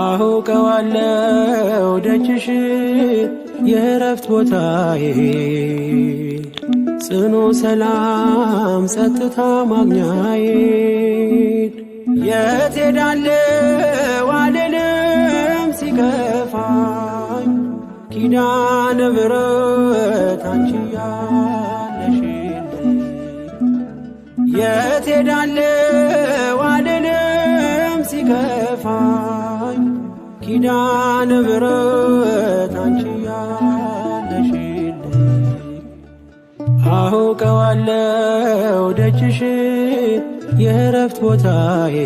አውቀዋለሁ ደጅሽ የእረፍት ቦታዬ ጽኑ ሰላም ጸጥታ ማግኛዬ የት ሄዳለሁ አልልም ሲከፋኝ ኪዳነ ምሕረት አንቺ ያለሽልኝ የት ሄዳለሁ አልልም ሲከፋኝ ኪዳነ ምሕረት አንቺ ያለሽልኝ አውቀዋለሁ ደጅሽ የእረፍት ቦታዬ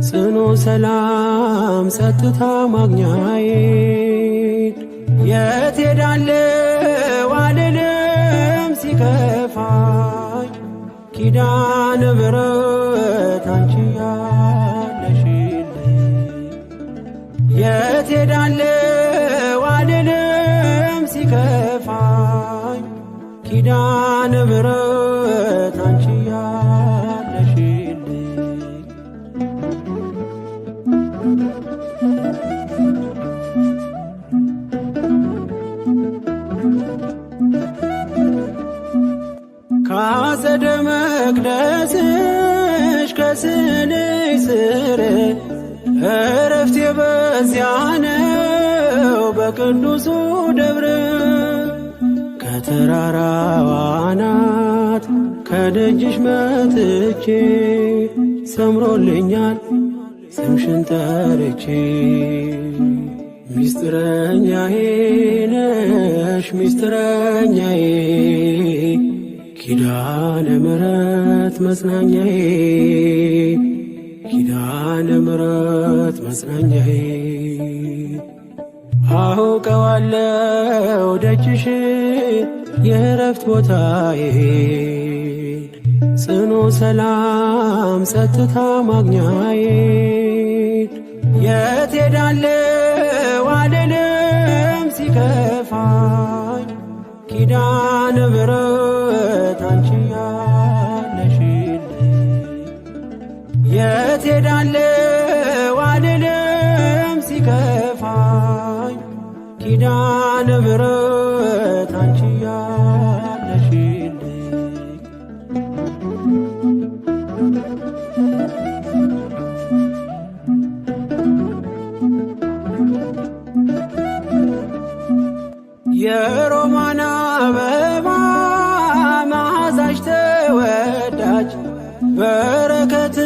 ጽኑ ሰላም ጸጥታ ማግኛዬ የት ሄዳለሁ አልልም ሲከፋኝ ኪዳነ ምሕረት አንቺ ያለሽልኝ የት ሄዳለሁ አልልም ሲከፋኝ ኪዳነ ምሕረት አንቺ ያለሽልኝ ከአጸደ መቅደስሽ ከስዕልሽ ስር እረፍቴ በዚያ ነው በቅዱሱ ደብር ከተራራው አናት ከደጅሽ መጥቼ ሰምሮልኛል ስምሽን ጠርቼ ሚስጥረኛዬ ነሽ ሚስጥረኛዬ ኪዳነ ምሕረት መጽናኛዬ ኪዳነ ምሕረት መጽናኛዬ አውቀዋለሁ ደጅሽ የእረፍት ቦታዬ ጽኑ ሰላም ጸጥታ ማግኛዬ የት ሄዳለሁ አልልም ሲከፋኝ ኪዳነ ምሕረት አንቺ ያለሽልኝ የት ሄዳለሁ አልልም ሲከፋኝ ኪዳነ ምሕረት አንቺ ያለሽልኝ የሮማን አበባ መዓዛሽ ተወዳጅ በረከት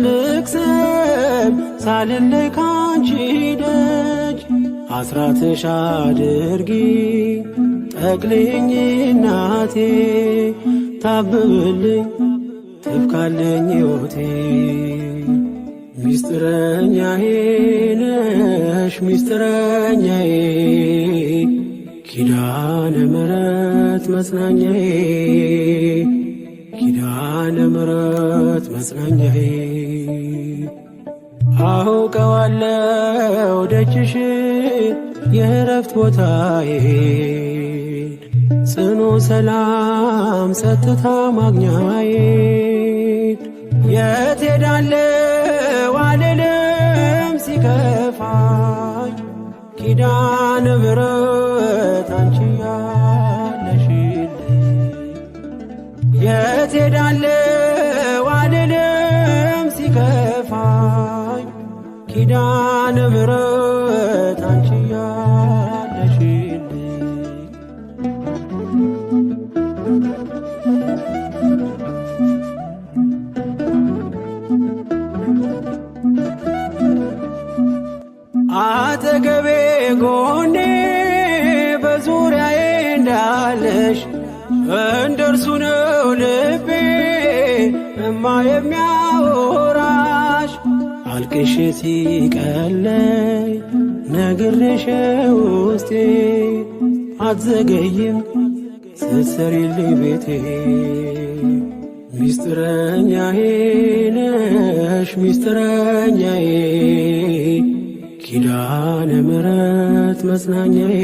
ልቅሰም ሳልለይ ካንቺ ደጅ አስራትሽ አድርጊ ጠቅልኝ እናቴ ታብብልኝ ትብካለኝ ሕይወቴ ሚስጥረኛዬ ነሽ ሚስጥረኛዬ ኪዳነ ምሕረት መጽናኛዬ ኪዳነ ምሕረት መጽናኛዬ አውቀዋለሁ ደጅሽ የእረፍት ቦታዬ ጽኑ ሰላም ጸጥታ ማግኛዬ የት ሄዳለሁ አልልም ሲከፋኝ ኪዳነ ምሕረት አንቺ ያለሽልኝ የት ሄዳለሁ አልልም ሲከፋኝ ኪዳነ ምሕረት አንቺ ያለሽልኝ አጠገቤ ጎኔ በዙሪያዬ እንዳለሽ እንደርሱ ነው ልቤ እማ የሚያወራሽ አልቅሼ ሲቀለይ ነግሬሽ ውስጤ አትዘገይም ስትሰሪልኝ ቤቴ ሚስጥረኛዬ ነሽ ሚስጥረኛዬ ኪዳነ ምሕረት መጽናኛዬ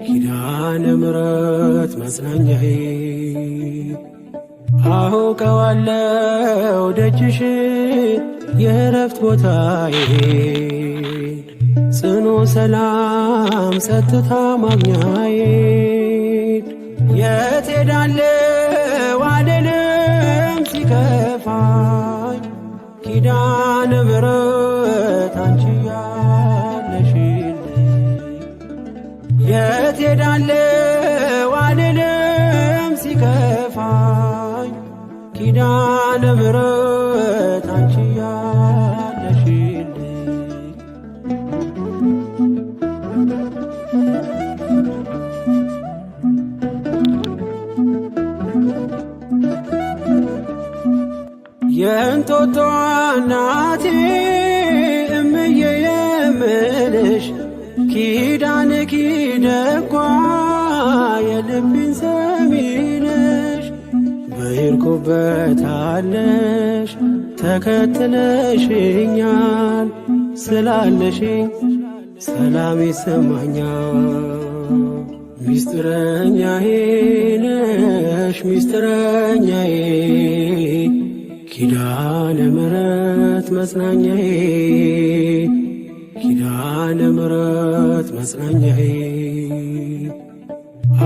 ኪዳነ ምሕረት መጽናኛዬ አውቀዋለሁ ደጅሽ የእረፍት ቦታዬ ጽኑ ሰላም ጸጥታ ማግኛዬ የት ሄዳለሁ አልልም ሲከፋኝ ኪዳነ ምሕረት አንቺ ያለሽልኝ የት ሄዳለሁ አልልም ሲከፋኝ ኪዳነ ምሕረት አንቺ ያለሽልኝ የእንጦጦ እናቴ እምዬ የምልሽ ኪዳንኪ ደጓ የልቤን ሰሚ ነሽ በሄድኩበት አለሽ ተከትለሽኛል ስላለሽኝ ሰላም ይሰማኛል። ሚስጥረኛዬ ነሽ ሚስጥረኛዬ ኪዳነ ምሕረት መጽናኛዬ ኪዳነ ምሕረት መጽናኛዬ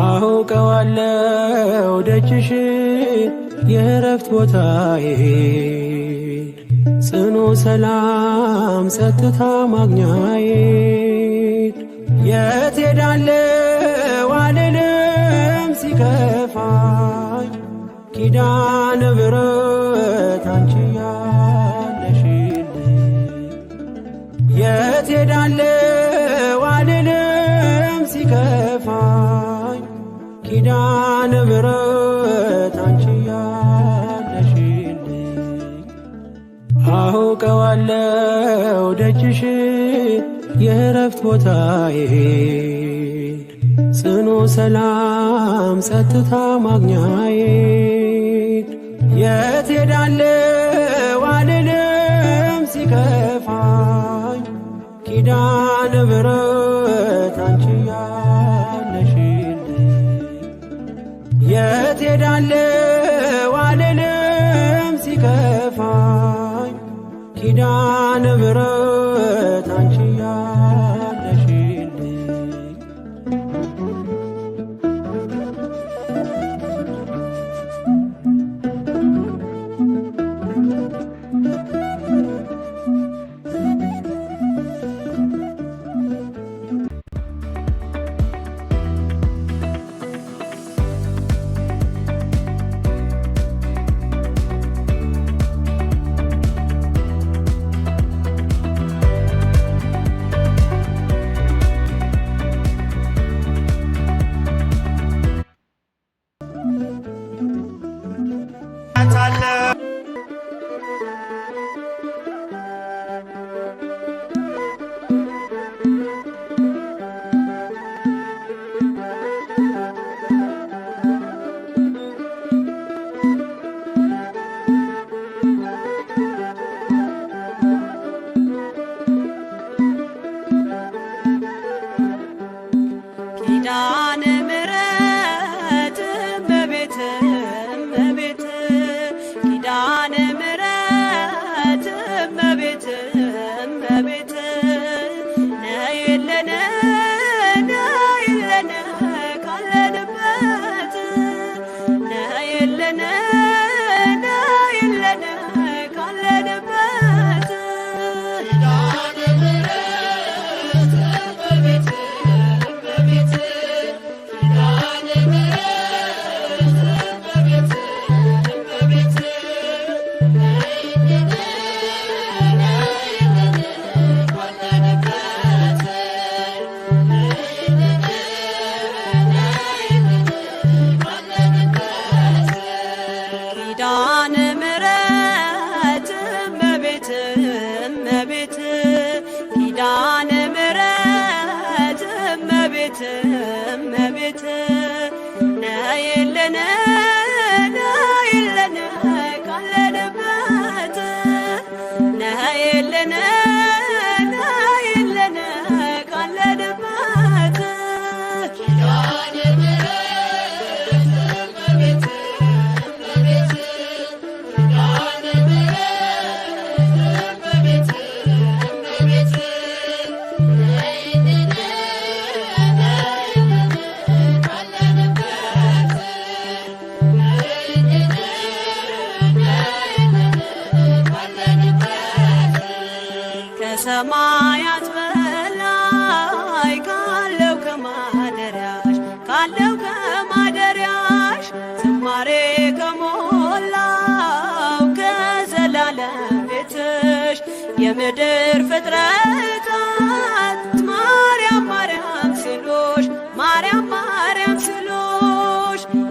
አውቀዋለሁ ደጅሽ የእረፍት ቦታዬ ጽኑ ሰላም ጸጥታ ማግኛዬ የት ሄዳለሁ አልልም ሲከፋኝ ኪዳነ ምሕረት አንቺ ያለሽልኝ የት ሄዳለሁ አልልም ሲከፋኝ ኪዳነ ምሕረት አንቺ ያለሽልኝ አውቀዋለሁ ደጅሽ የእረፍት ቦታዬ ጽኑ ሰላም ጸጥታ ማግኛዬ የት ሄዳለሁ አልልም ሲከፋኝ ኪዳነ ምሕረት አንቺ ያለሽልኝ የት ሄዳለሁ አልልም ሲከፋኝ ኪዳነ ምሕረት አንቺ ያለሽልኝ ኪዳነ ምሕረት እመቤት እመቤት ኪዳነ ምሕረት እመቤት እመቤት ነይልን ነይልን ካለንበት ነይልን ነይልን ካለንበት ኪዳነ ምሕረት እመቤት ኪዳነ ምሕረት እመቤት እመቤት ኪዳነ ምሕረት እመቤት እመቤት ነይልን ነይልን ካለንበት ነይልን ነይልን ካለንበት ኪዳነ ምሕረት እመቤት እመቤት ኪዳነ ምሕረት ከሰማያት በላይ ካለው ከማደሪያሽ ዝማሬ ከሞላው ከዘላለም ቤትሽ የምድር ፍጥረታት ማርያም ማርያም ሲሉሽ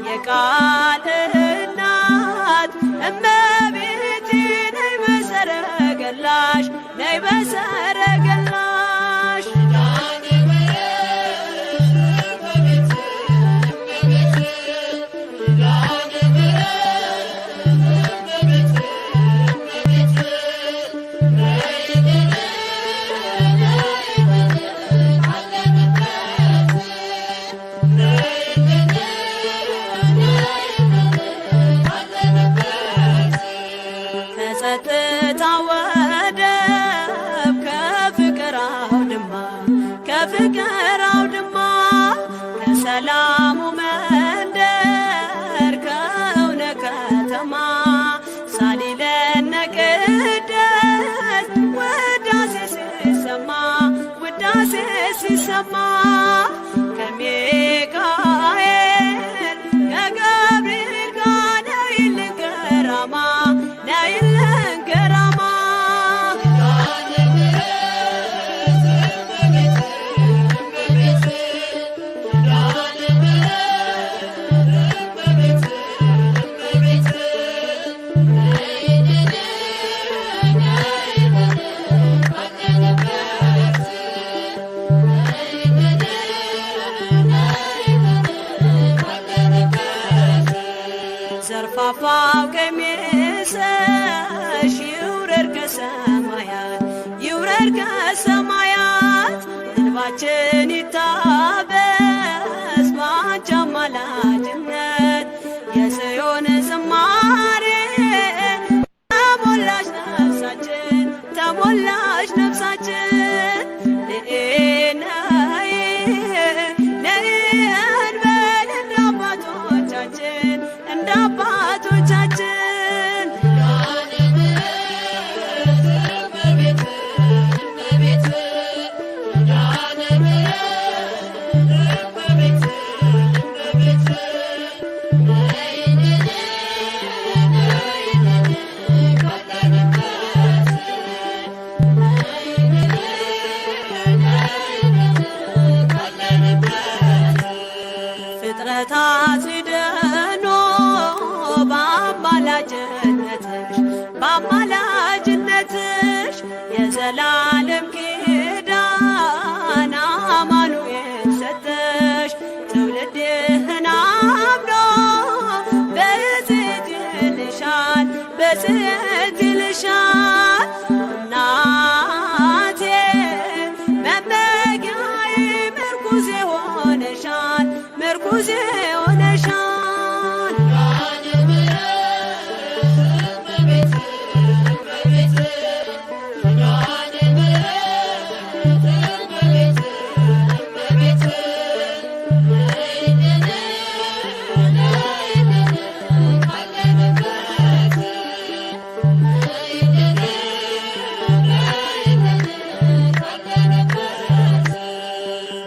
የቃል እናት እመቤቴ ነይ በሰረገላሽ ከጸጥታ ወደብ ከፍቅር አውድማ ከሰላሙ መንደር ከእውነ ከተማ ሳሊለነ ቅድስት ውዳሴ ሲሰማ ከሚካኤል ከገብርኤል ጋር ነይልን ገራማ ዘርፋፋው ቀሚስሽ ይውረድ ከሰማያት እንባችን ይታበስ ባንቺ አማላጅነት የጽዮን ዝማሬ ተሞላሽ ነፍሳችን እንደ አባቶቻችን ፍጥረታት ሲደኖ በአማላጅነትሽ የዘላለም ኪዳን አማኑኤል ሰጠሽ ትውልድህን አምኖ በጽት ይልሻል እናቴ መመጊያዬ ምርኩዜ ሆነሻል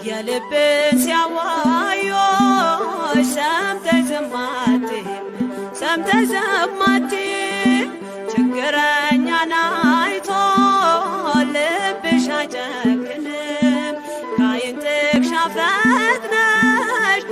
የልብን ሲያዋዮሽ ሰምተሽ ዝም አትይም ችግረኛን አይቶ ልብሽ አይጨክንም ከዓይን ጥቅሻ ፈጥነሽ